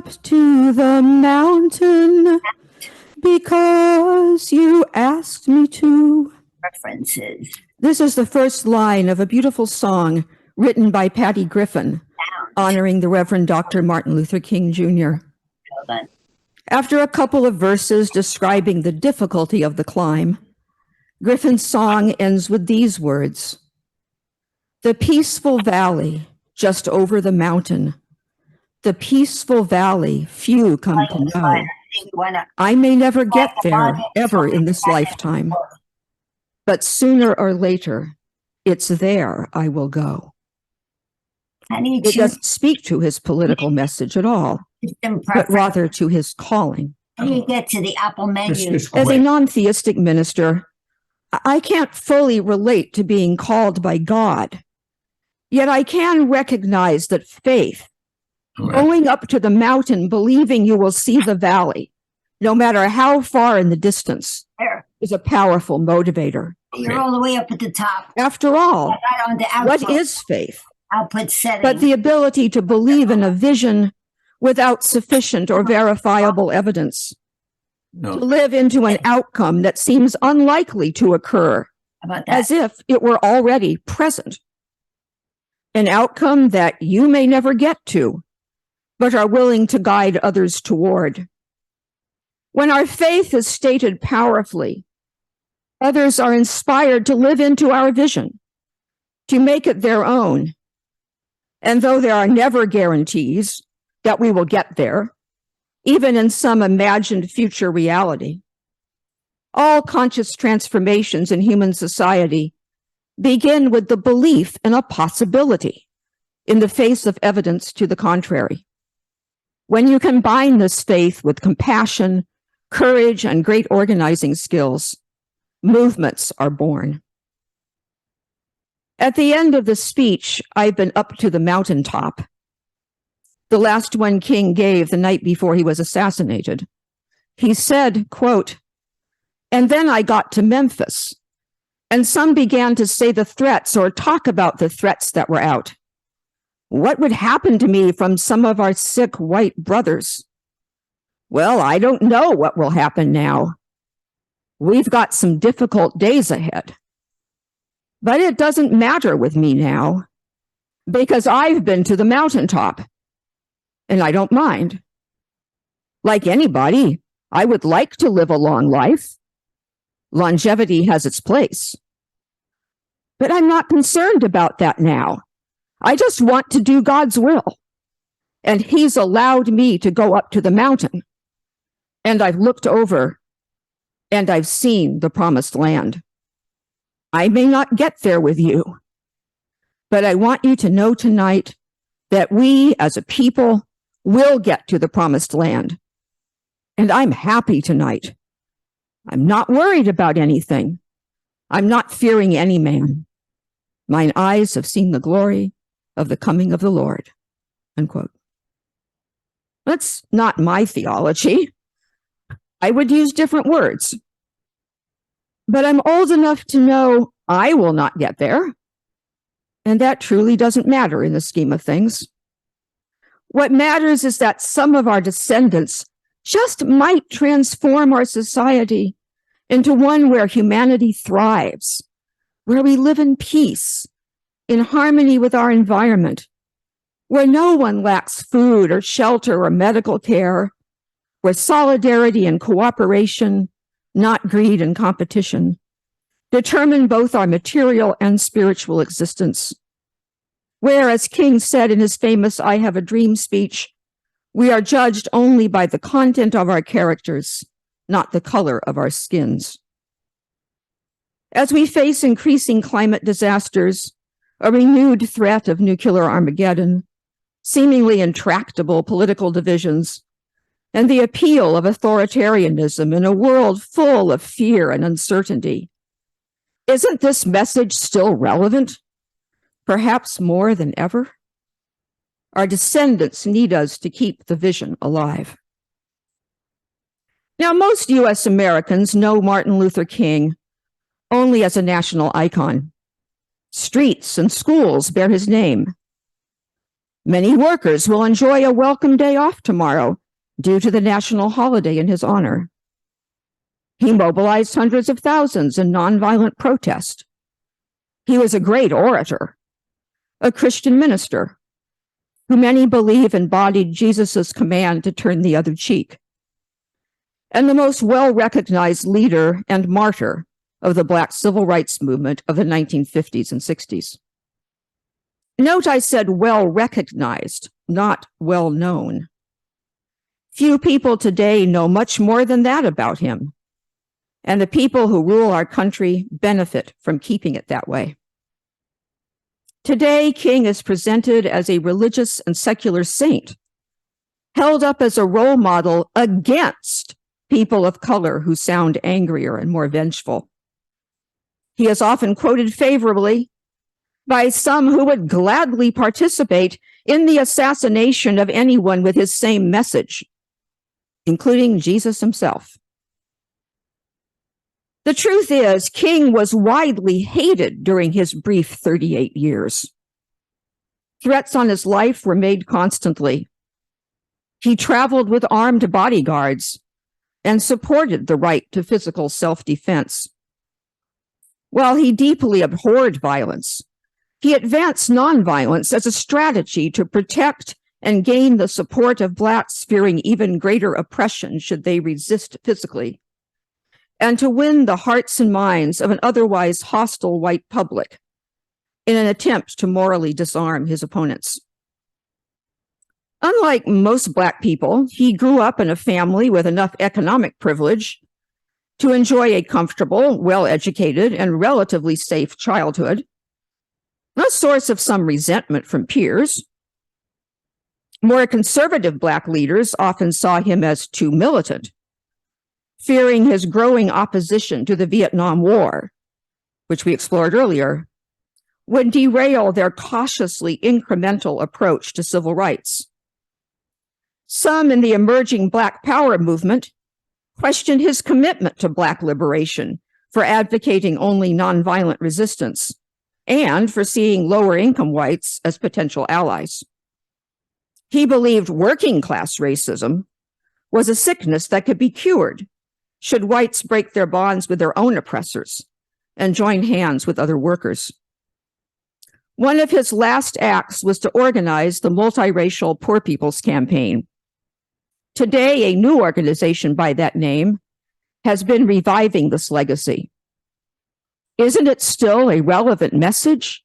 up to the mountain because you asked me to. References. This is the first line of a beautiful song written by Patty Griffin, honoring the Reverend Dr. Martin Luther King Jr. After a couple of verses describing the difficulty of the climb, Griffin's song ends with these words: "The peaceful valley just over the mountain, the peaceful valley few come to know. I may never get there ever in this lifetime, but sooner or later, it's there I will go." It doesn't speak to his political message at all, but rather to his calling. How do you get to the Apple menu? As a non-theistic minister, I can't fully relate to being called by God, yet I can recognize that faith, going up to the mountain, believing you will see the valley, no matter how far in the distance, is a powerful motivator. You're all the way up at the top. After all, what is faith? Output setting. But the ability to believe in a vision without sufficient or verifiable evidence. To live into an outcome that seems unlikely to occur, as if it were already present. An outcome that you may never get to, but are willing to guide others toward. When our faith is stated powerfully, others are inspired to live into our vision, to make it their own. And though there are never guarantees that we will get there, even in some imagined future reality, all conscious transformations in human society begin with the belief in a possibility in the face of evidence to the contrary. When you combine this faith with compassion, courage, and great organizing skills, movements are born. At the end of the speech, I've been up to the mountaintop, the last one King gave the night before he was assassinated. He said, quote, "And then I got to Memphis, and some began to say the threats or talk about the threats that were out. What would happen to me from some of our sick white brothers? Well, I don't know what will happen now. We've got some difficult days ahead. But it doesn't matter with me now, because I've been to the mountaintop, and I don't mind. Like anybody, I would like to live a long life. Longevity has its place. But I'm not concerned about that now. I just want to do God's will. And He's allowed me to go up to the mountain. And I've looked over, and I've seen the promised land. I may not get there with you, but I want you to know tonight that we as a people will get to the promised land. And I'm happy tonight. I'm not worried about anything. I'm not fearing any man. Mine eyes have seen the glory of the coming of the Lord." Unquote. That's not my theology. I would use different words. But I'm old enough to know I will not get there. And that truly doesn't matter in the scheme of things. What matters is that some of our descendants just might transform our society into one where humanity thrives, where we live in peace, in harmony with our environment, where no one lacks food or shelter or medical care, where solidarity and cooperation, not greed and competition, determine both our material and spiritual existence. Where, as King said in his famous "I Have a Dream" speech, we are judged only by the content of our characters, not the color of our skins. As we face increasing climate disasters, a renewed threat of nuclear Armageddon, seemingly intractable political divisions, and the appeal of authoritarianism in a world full of fear and uncertainty, isn't this message still relevant? Perhaps more than ever? Our descendants need us to keep the vision alive. Now, most U.S. Americans know Martin Luther King only as a national icon. Streets and schools bear his name. Many workers will enjoy a welcome day off tomorrow due to the national holiday in his honor. He mobilized hundreds of thousands in nonviolent protest. He was a great orator, a Christian minister, who many believe embodied Jesus' command to turn the other cheek, and the most well-recognized leader and martyr of the Black civil rights movement of the 1950s and 60s. Note I said well-recognized, not well-known. Few people today know much more than that about him, and the people who rule our country benefit from keeping it that way. Today, King is presented as a religious and secular saint, held up as a role model against people of color who sound angrier and more vengeful. He is often quoted favorably by some who would gladly participate in the assassination of anyone with his same message, including Jesus himself. The truth is, King was widely hated during his brief 38 years. Threats on his life were made constantly. He traveled with armed bodyguards and supported the right to physical self-defense. While he deeply abhorred violence, he advanced nonviolence as a strategy to protect and gain the support of Blacks fearing even greater oppression should they resist physically, and to win the hearts and minds of an otherwise hostile white public in an attempt to morally disarm his opponents. Unlike most Black people, he grew up in a family with enough economic privilege to enjoy a comfortable, well-educated, and relatively safe childhood, a source of some resentment from peers. More conservative Black leaders often saw him as too militant, fearing his growing opposition to the Vietnam War, which we explored earlier, would derail their cautiously incremental approach to civil rights. Some in the emerging Black Power movement questioned his commitment to Black liberation for advocating only nonviolent resistance and for seeing lower-income whites as potential allies. He believed working-class racism was a sickness that could be cured should whites break their bonds with their own oppressors and join hands with other workers. One of his last acts was to organize the multiracial Poor People's Campaign. Today, a new organization by that name has been reviving this legacy. Isn't it still a relevant message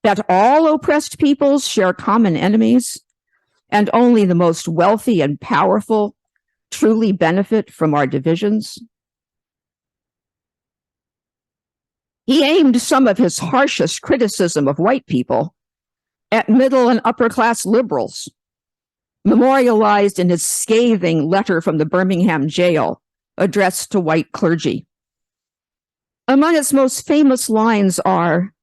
that all oppressed peoples share common enemies and only the most wealthy and powerful truly benefit from our divisions? He aimed some of his harshest criticism of white people at middle and upper class liberals, memorialized in his scathing letter from the Birmingham jail addressed to white clergy. Among its most famous lines are,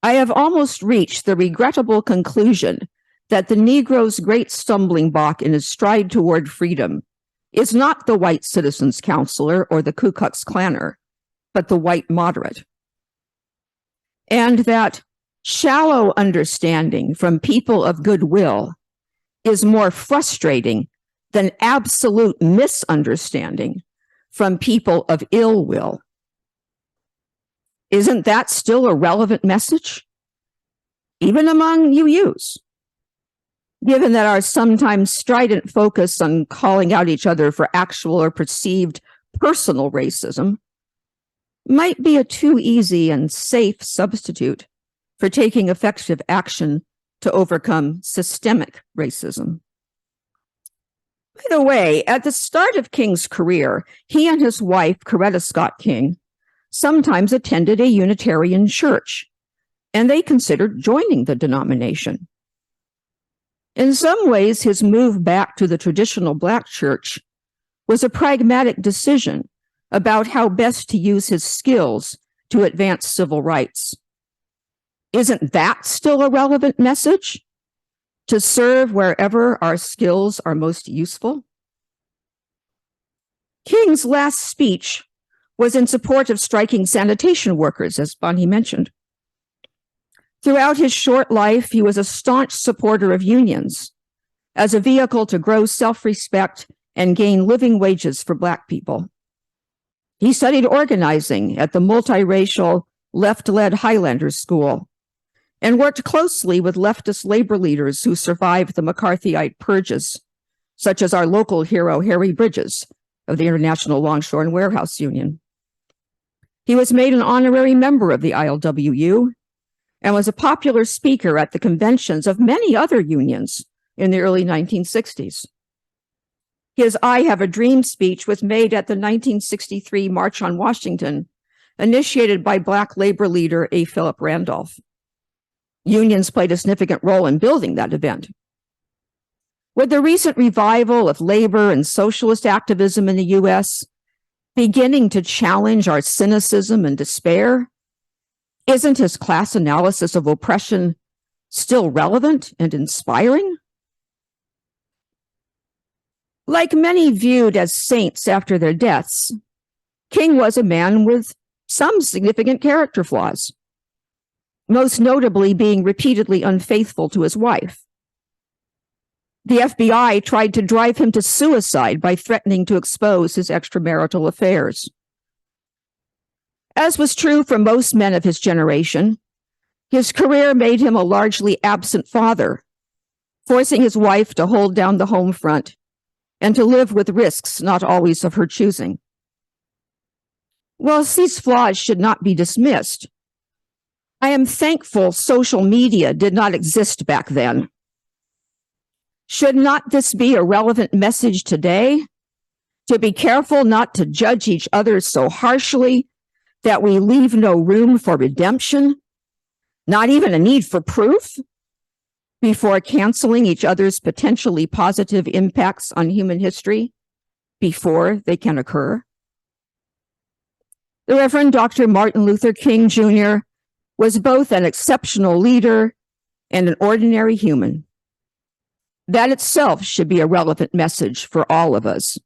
"I have almost reached the regrettable conclusion that the Negro's great stumbling block in his stride toward freedom is not the white citizen's counselor or the Ku Klux Klanner, but the white moderate. And that shallow understanding from people of goodwill is more frustrating than absolute misunderstanding from people of ill will." Isn't that still a relevant message, even among UUs? Given that our sometimes strident focus on calling out each other for actual or perceived personal racism might be a too easy and safe substitute for taking effective action to overcome systemic racism. By the way, at the start of King's career, he and his wife, Coretta Scott King, sometimes attended a Unitarian church, and they considered joining the denomination. In some ways, his move back to the traditional Black church was a pragmatic decision about how best to use his skills to advance civil rights. Isn't that still a relevant message? To serve wherever our skills are most useful? King's last speech was in support of striking sanitation workers, as Bonnie mentioned. Throughout his short life, he was a staunch supporter of unions as a vehicle to grow self-respect and gain living wages for Black people. He studied organizing at the multiracial left-led Highlanders School and worked closely with leftist labor leaders who survived the McCarthyite purges, such as our local hero, Harry Bridges of the International Longshore and Warehouse Union. He was made an honorary member of the ILWU and was a popular speaker at the conventions of many other unions in the early 1960s. His I Have a Dream speech was made at the 1963 March on Washington, initiated by Black labor leader A. Philip Randolph. Unions played a significant role in building that event. With the recent revival of labor and socialist activism in the U.S. beginning to challenge our cynicism and despair, isn't his class analysis of oppression still relevant and inspiring? Like many viewed as saints after their deaths, King was a man with some significant character flaws, most notably being repeatedly unfaithful to his wife. The FBI tried to drive him to suicide by threatening to expose his extramarital affairs. As was true for most men of his generation, his career made him a largely absent father, forcing his wife to hold down the home front and to live with risks not always of her choosing. Whilst these flaws should not be dismissed, I am thankful social media did not exist back then. Should not this be a relevant message today? To be careful not to judge each other so harshly that we leave no room for redemption, not even a need for proof, before canceling each other's potentially positive impacts on human history before they can occur. The Reverend Dr. Martin Luther King Jr. was both an exceptional leader and an ordinary human. That itself should be a relevant message for all of us.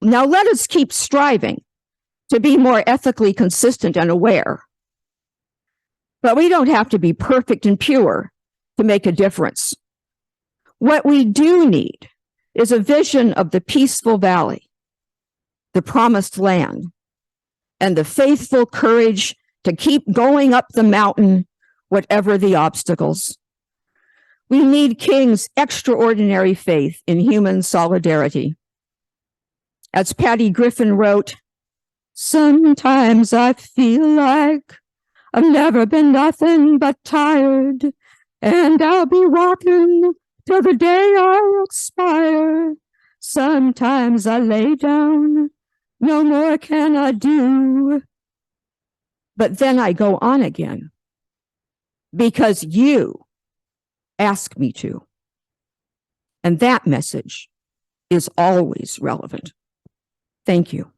Now let us keep striving to be more ethically consistent and aware. But we don't have to be perfect and pure to make a difference. What we do need is a vision of the peaceful valley, the promised land, and the faithful courage to keep going up the mountain, whatever the obstacles. We need King's extraordinary faith in human solidarity. As Patty Griffin wrote, "Sometimes I feel like I've never been nothing but tired, and I'll be walking till the day I expire. Sometimes I lay down, no more can I do. But then I go on again, because you ask me to." And that message is always relevant. Thank you.